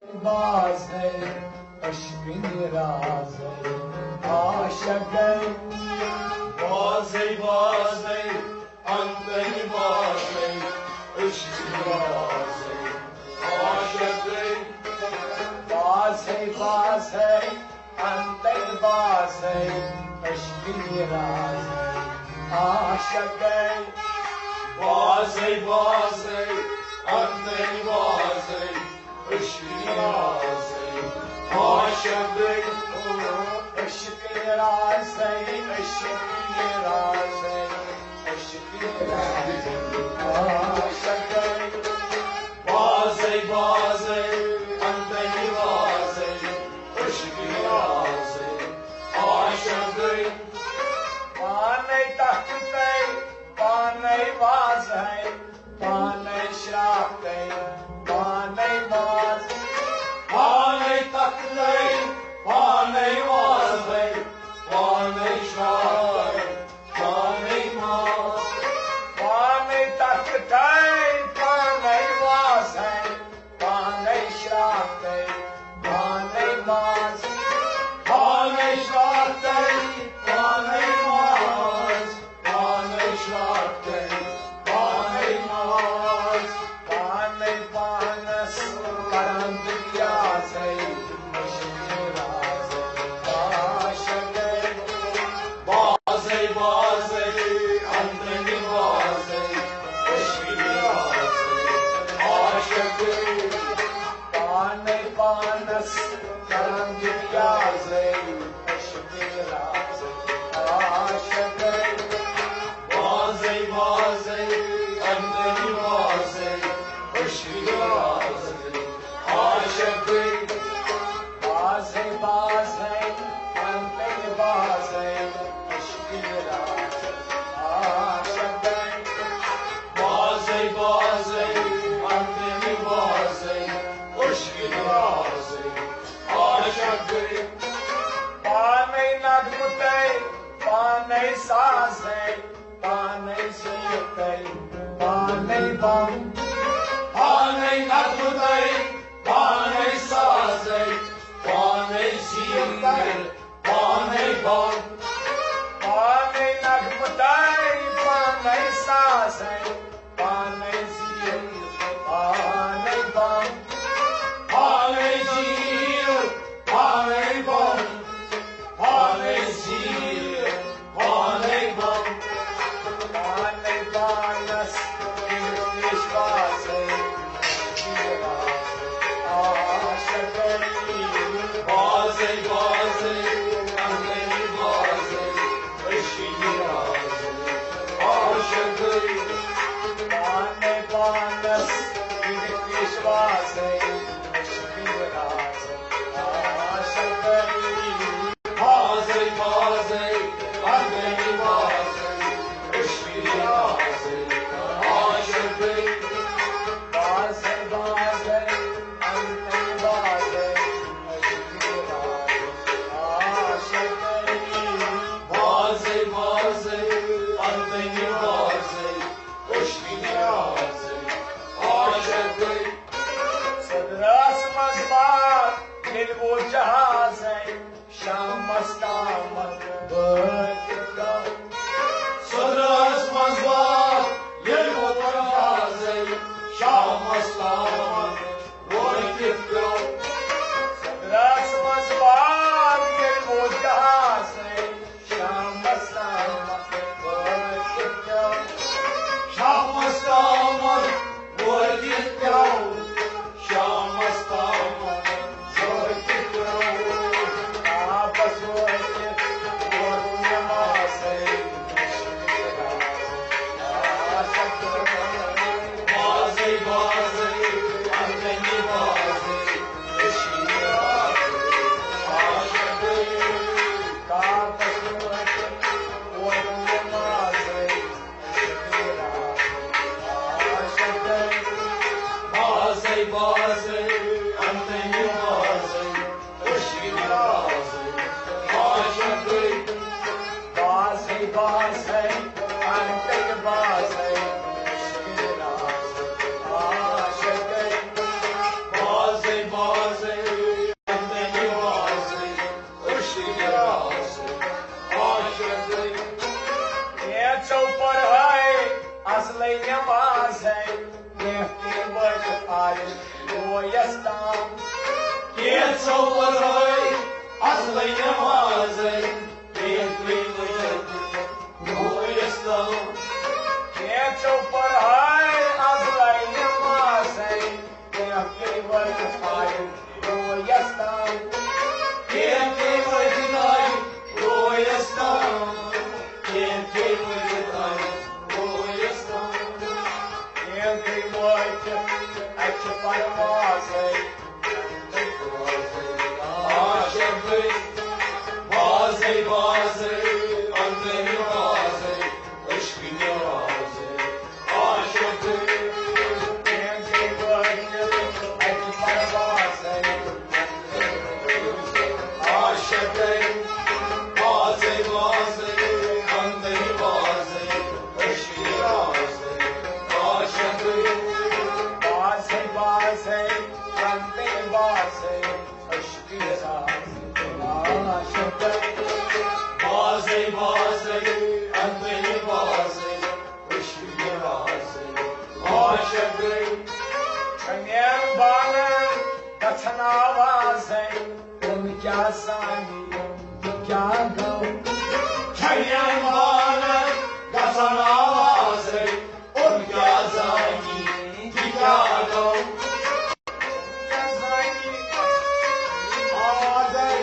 बाज है अश्किन राज है आशक है बाज है अंतन बाज है अश्किन राज है आशक है बाज है अंतन बाज है अश्किन राज है आशक है बाज है अंतन बाज है अश्किन राज है आशक है अश्किन राज है अश्किन राज है अश्किन राज है आशक है बाज है अंतन बाज है अश्किन राज है आशक है पाने तख्त पाने बाज है पाने श्राप पाने बाज पाने तख्त पाने बाज है पाने श्राप पाने बाज पाने तख्त पाने बाज है पाने श्राप पाने बाज पाने श्राप पाने बाज पाने श्राप पाने बाज पाने पानस परम दियास है अश्किन राज आशक है बाज है अंतन बाज है अश्किन राज है आशक है पाने पानस परम दियास है अश्किन राज आशक है बाज है अंतन बाज है अश्किन राज है आशक है बाज है अंतिम बाज है अश्किन राज आशक है बाज है अंतन बाज है अश्किन राज है आशक है पाने नगमते पाने साज है पाने सुनते पाने बम पाने नगमते पाने साज है पाने सीर पाने बम पाने नगमते पाने साज है पाने सीर पाने बम पाने सीर पाने बम पाने सीर पाने बम पाने बानस विश्वास है आशक है बाज अंतन बाज है अश्किन राज है आशक है पाने पढ़ाई असलै नमाज है के वक्त आज गोयस्तान Kieco parhai, asli namazai, Kieco goyastam. केचो पढ़ाई असलै नमाज है के वक्त आज गोयस्तान Kieco vajnai, goyastam. Kieco vajnai, goyastam. के वक्त अच्छ परवाज है Aşıklı, bazı bazı, andeni bazı, aşkını bazı. Aşıklı, के वक्त अच्छ परवाज है aşıklı, bazı bazı, andeni bazı, aşkını bazı. Aşıklı, बास है रंगे बास है अश्की सास आशक bazı bazı, andeni bazı, aşkını bazı. Aşıklı, Kanyana बान कथना बास है तुम क्या सानी क्या गौ Kayyan bana gazana vazı, on gazani Chicago. क्या सानी Ağabey,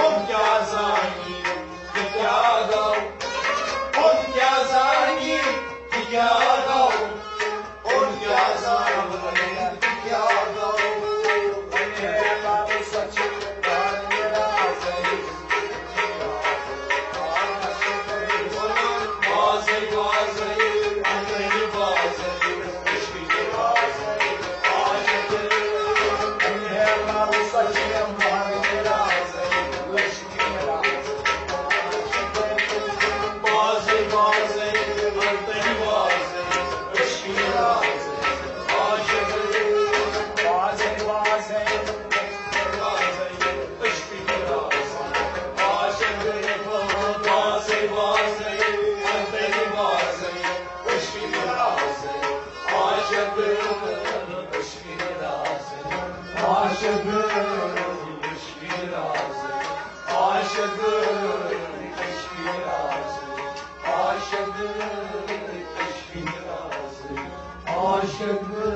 on gazani Chicago. On gazani Chicago. On gazani Chicago. कन्या सच राज है Bazı bazı, andeni bazı, eşkili bazı. Aşıklı, कन्या सच राज है लक्ष्मी राज bazı bazı, andeni bazı, eşkili bazı. Aşıklı, बास है bazı, eşkili bazı. Aşıklı, bazı bazı, andeni bazı, eşkili bazı. Aşıklı, eşkili bazı. Aşıklı, eşkili bazı. Aşıklı, eşkili bazı. Aşıklı, eşkili bazı. Aşıklı,